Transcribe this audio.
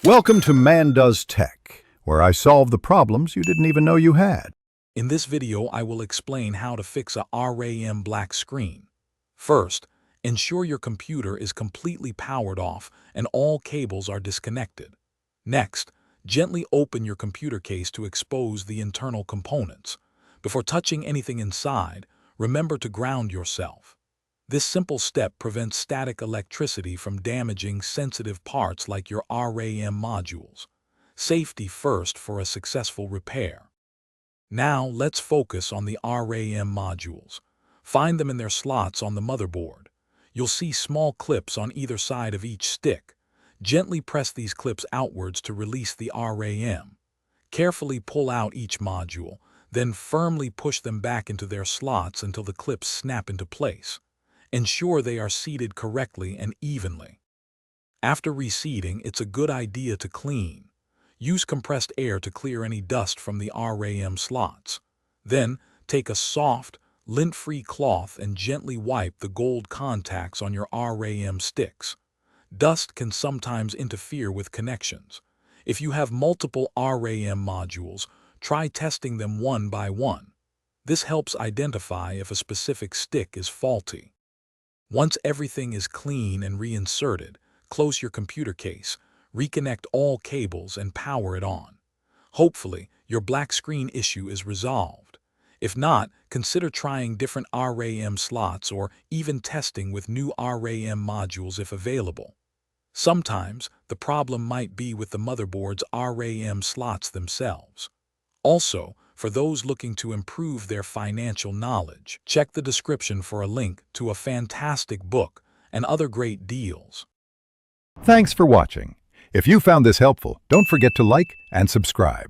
Welcome to Man Does Tech, where I solve the problems you didn't even know you had. In this video, I will explain how to fix a RAM black screen. First, ensure your computer is completely powered off and all cables are disconnected. Next, gently open your computer case to expose the internal components. Before touching anything inside, remember to ground yourself. This simple step prevents static electricity from damaging sensitive parts like your RAM modules. Safety first for a successful repair. Now let's focus on the RAM modules. Find them in their slots on the motherboard. You'll see small clips on either side of each stick. Gently press these clips outwards to release the RAM. Carefully pull out each module, then firmly push them back into their slots until the clips snap into place. Ensure they are seated correctly and evenly. After reseating, it's a good idea to clean. Use compressed air to clear any dust from the RAM slots. Then, take a soft, lint-free cloth and gently wipe the gold contacts on your RAM sticks. Dust can sometimes interfere with connections. If you have multiple RAM modules, try testing them one by one. This helps identify if a specific stick is faulty. Once everything is clean and reinserted, close your computer case, reconnect all cables and power it on. Hopefully, your black screen issue is resolved. If not, consider trying different RAM slots or even testing with new RAM modules if available. Sometimes, the problem might be with the motherboard's RAM slots themselves. Also, for those looking to improve their financial knowledge, check the description for a link to a fantastic book and other great deals. Thanks for watching. If you found this helpful, don't forget to like and subscribe.